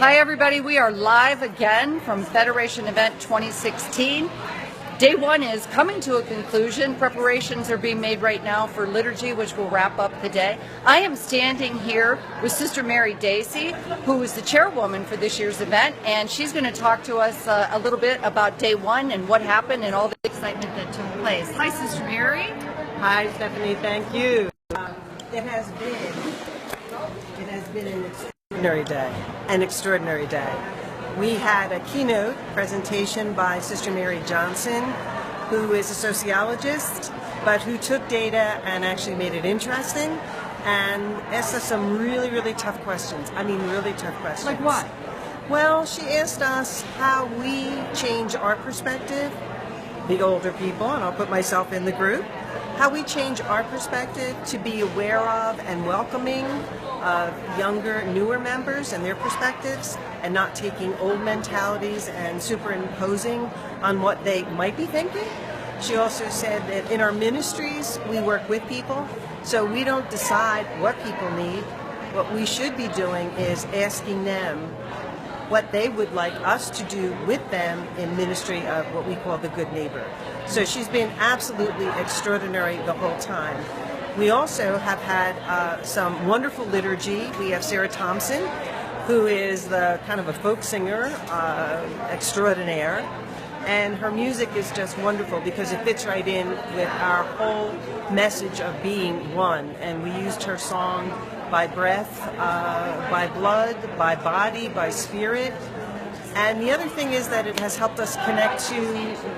Hi everybody, we are live again from Federation Event 2016. Day one is coming to a conclusion. Preparations are being made right now for liturgy, which will wrap up the day. I am standing here with Sister Mary Dacy, who is the chairwoman for this year's event, and she's going to talk to us a little bit about day one and what happened and all the excitement that took place. Hi, Sister Mary. Hi, Stephanie. Thank you. It has been an extraordinary day. We had a keynote presentation by Sister Mary Johnson, who is a sociologist, but who took data and actually made it interesting and asked us some really, really tough questions. I mean, really tough questions. Like what? Well, she asked us how we change our perspective, the older people, and I'll put myself in the group, how we change our perspective to be aware of and welcoming of younger, newer members and their perspectives, and not taking old mentalities and superimposing on what they might be thinking. She also said that in our ministries, we work with people, so we don't decide what people need. What we should be doing is asking them what they would like us to do with them in ministry of what we call the good neighbor. So she's been absolutely extraordinary the whole time. We also have had some wonderful liturgy. We have Sarah Thompson, who is the kind of a folk singer extraordinaire, and her music is just wonderful because it fits right in with our whole message of being one. And we used her song by breath, by blood, by body, by spirit. And the other thing is that it has helped us connect to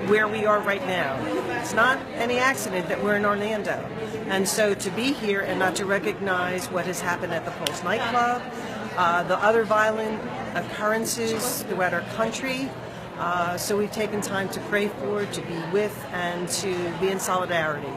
where we are right now. It's not any accident that we're in Orlando. And so to be here and not to recognize what has happened at the Pulse nightclub, the other violent occurrences throughout our country, so we've taken time to pray for, to be with, and to be in solidarity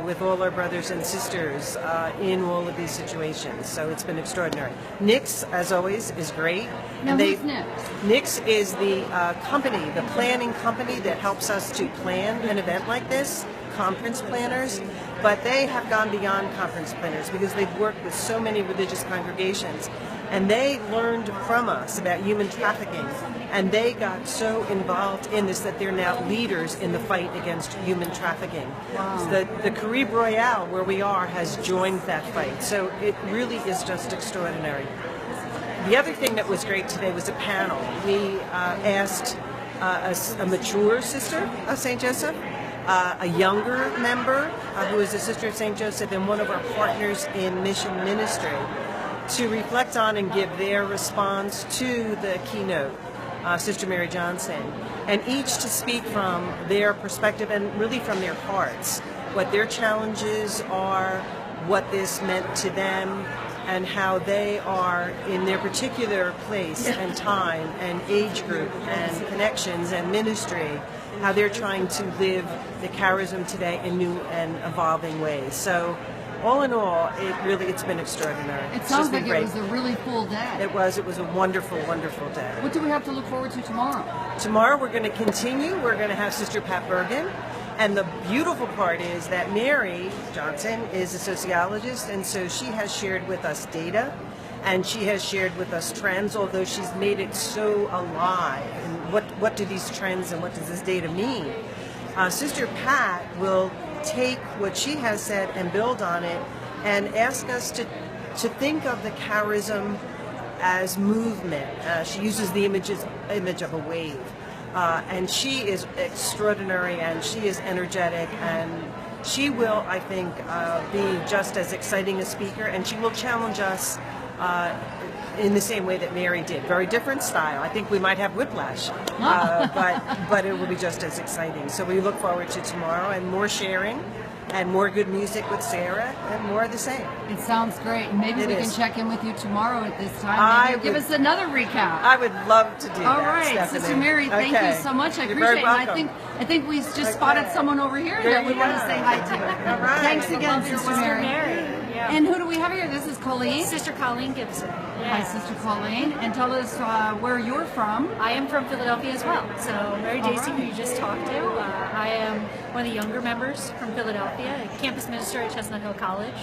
with all our brothers and sisters in all of these situations. So it's been extraordinary. Nix, as always, is great. Now, who's Nix? Nix is the company, the planning company that helps us to plan an event like this, conference planners. But they have gone beyond conference planners because they've worked with so many religious congregations. And they learned from us about human trafficking, and they got so involved in this that they're now leaders in the fight against human trafficking. Wow. So the Caribe Royale, where we are, has joined that fight. So it really is just extraordinary. The other thing that was great today was a panel. We asked a mature sister of St. Joseph, a younger member who is a sister of St. Joseph, and one of our partners in mission ministry, to reflect on and give their response to the keynote, Sister Mary Johnson, and each to speak from their perspective and really from their hearts, what their challenges are, what this meant to them, and how they are in their particular place and time and age group and connections and ministry, how they're trying to live the charism today in new and evolving ways. So all in all, it's been extraordinary. It sounds like great. It was a really full day. It was a wonderful, wonderful day. What do we have to look forward to tomorrow? Tomorrow we're going to continue. We're going to have Sister Pat Bergen. And the beautiful part is that Mary Johnson is a sociologist, and so she has shared with us data, and she has shared with us trends, although she's made it so alive. And what do these trends and what does this data mean? Sister Pat will take what she has said and build on it and ask us to think of the charism as movement. She uses the image of a wave. And she is extraordinary, and she is energetic, and she will, I think, be just as exciting a speaker, and she will challenge us in the same way that Mary did. Very different style. I think we might have whiplash, but it will be just as exciting. So we look forward to tomorrow and more sharing and more good music with Sarah and more of the same. It sounds great. Maybe we can check in with you tomorrow at this time. Maybe give us another recap. I would love to do that. All right, Stephanie. Sister Mary, thank you so much. I appreciate it. And I think we just spotted someone over here that we want to say hi to. All right. Thanks again, Sister Mary. Yeah. And who do we have here? This is Colleen. Sister Colleen Gibson. Hi, Sister Colleen. And tell us where you're from. I am from Philadelphia as well. So Mary Dacy, who you just talked to, I am one of the younger members from Philadelphia, a campus minister at Chestnut Hill College.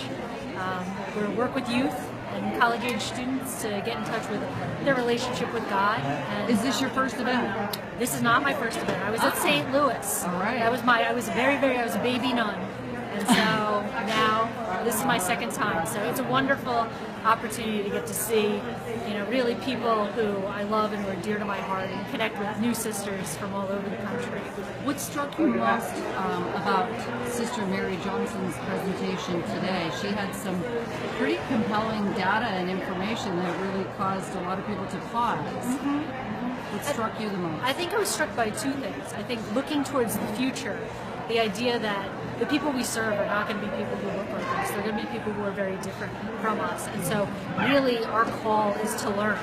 We work with youth and college-age students to get in touch with their relationship with God. And, Is this your first event? This is not my first event. I was at St. Louis. All right. I was a baby nun. And so now this is my second time. So it's a wonderful opportunity to get to see, really people who I love and who are dear to my heart, and connect with new sisters from all over the country. What struck you most about Sister Mary Johnson's presentation today? She had some pretty compelling data and information that really caused a lot of people to pause. What struck you the most? I think I was struck by two things. I think looking towards the future, the idea that the people we serve are not going to be people who look like us. They're going to be people who are very different from us. And so really our call is to learn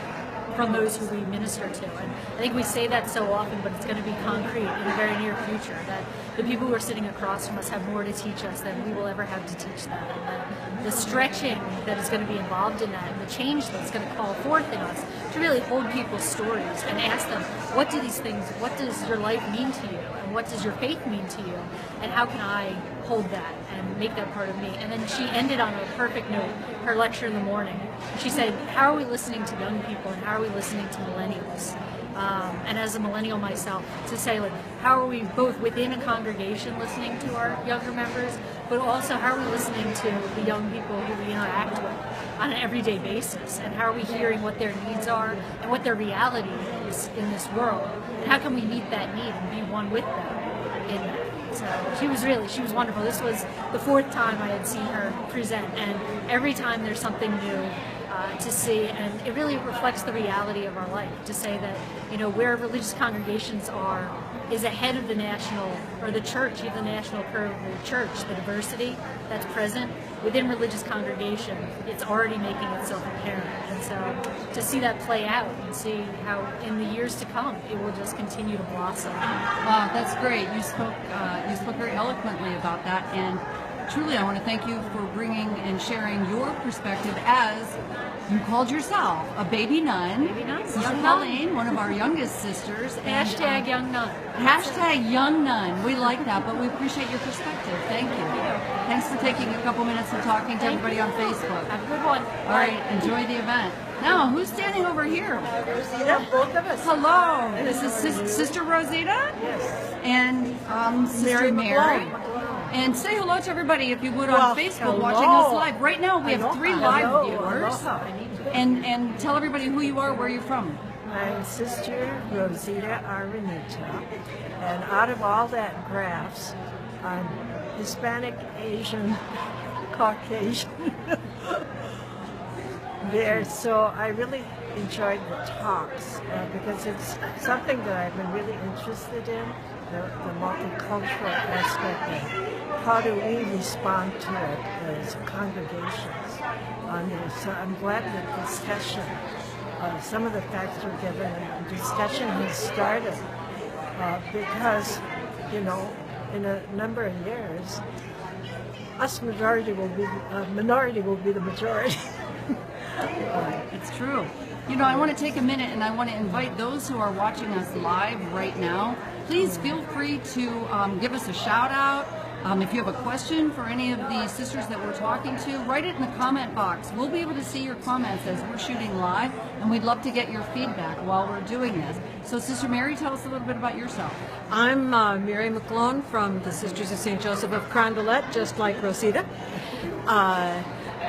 from those who we minister to. And I think we say that so often, but it's going to be concrete in the very near future, that the people who are sitting across from us have more to teach us than we will ever have to teach them. And that the stretching that is going to be involved in that, and the change that's going to call forth in us, to really hold people's stories and ask them, what does your life mean to you? And what does your faith mean to you? And how can I hold that and make that part of me? And then she ended on a perfect note, her lecture in the morning. She said, how are we listening to young people, and how are we listening to millennials? And as a millennial myself, to say, like, how are we both within a congregation listening to our younger members, but also how are we listening to the young people who we interact with on an everyday basis, and how are we hearing what their needs are and what their reality is in this world, and how can we meet that need and be one with them in that. So she was wonderful. This was the fourth time I had seen her present, and every time there's something new to see, and it really reflects the reality of our life, to say that, where religious congregations are is ahead of the national, or the church, even the national curve of the church. The diversity that's present within religious congregation, it's already making itself apparent. And so to see that play out and see how in the years to come it will just continue to blossom. Wow, that's great. You spoke very eloquently about that, and truly I want to thank you for bringing and sharing your perspective as you called yourself a baby nun. Baby nun. Sister Young Colleen, nun. one of our youngest sisters. And, Hashtag young nun. Hashtag young nun. We like that, but we appreciate your perspective. Thank you. Thanks for taking a couple minutes and talking to everybody on Facebook. Have a good one. All right, enjoy the event. Now, who's standing over here? Rosita, both of us. Hello, this is Sister Rosita. Yes. And Sister Mary. And say hello to everybody if you would on Facebook watching us live. Right now we have 3 live viewers. And tell everybody who you are, where you're from. I'm Sister Rosita Aranita, and out of all that graphs, I'm Hispanic, Asian, Caucasian. So I really enjoyed the talks because it's something that I've been really interested in, the multicultural aspect of how do we respond to it as congregations. So I'm glad that discussion, some of the facts were given and discussion has started because, in a number of years, minority will be the majority. It's true. I want to take a minute and I want to invite those who are watching us live right now, please feel free to give us a shout out. If you have a question for any of the sisters that we're talking to, write it in the comment box. We'll be able to see your comments as we're shooting live, and we'd love to get your feedback while we're doing this. So Sister Mary, tell us a little bit about yourself. I'm Mary McClone from the Sisters of St. Joseph of Carondelet, just like Rosita.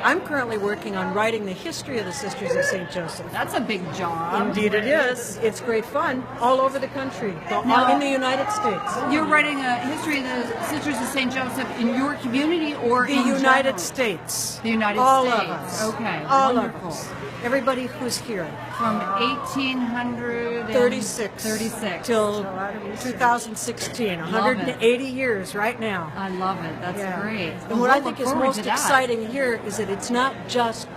I'm currently working on writing the history of the Sisters of St. Joseph. That's a big job. Indeed it is. It's great fun all over the country, in the United States. You're writing a history of the Sisters of St. Joseph in your community or The in United general? States. The United all States. Of us. Okay, all wonderful. Of us. Everybody who's here. From 36 till 2016, 180 years right now. I love it. That's great. And what I think is most exciting here is that it's not just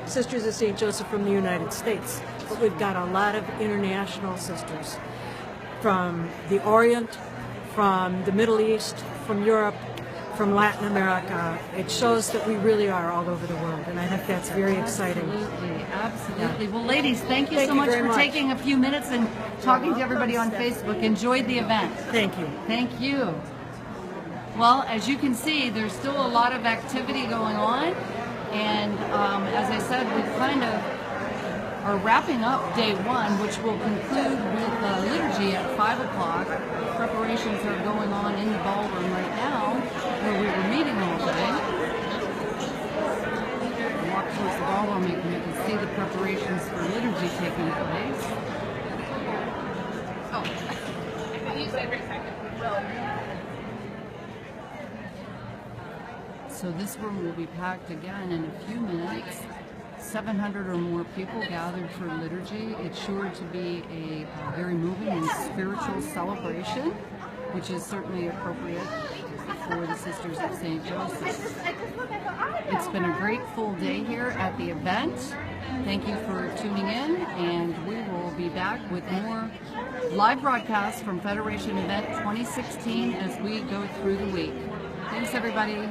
Sisters of St. Joseph from the United States, but we've got a lot of international sisters from the Orient, from the Middle East, from Europe, from Latin America. It shows that we really are all over the world, and I think that's very exciting. Absolutely. Well, ladies, thank you so much for taking a few minutes and talking to everybody on Facebook. Enjoyed the event. Thank you. Thank you. Well, as you can see, there's still a lot of activity going on, And as I said, we kind of are wrapping up day one, which will conclude with liturgy at 5 o'clock. Preparations are going on in the ballroom right now, where we were meeting all day. Walk towards the ballroom, you can see the preparations for liturgy taking place. So this room will be packed again in a few minutes. 700 or more people gathered for liturgy. It's sure to be a very moving and spiritual celebration, which is certainly appropriate for the Sisters of St. Joseph. It's been a great full day here at the event. Thank you for tuning in, and we will be back with more live broadcasts from Federation Event 2016 as we go through the week. Thanks, everybody.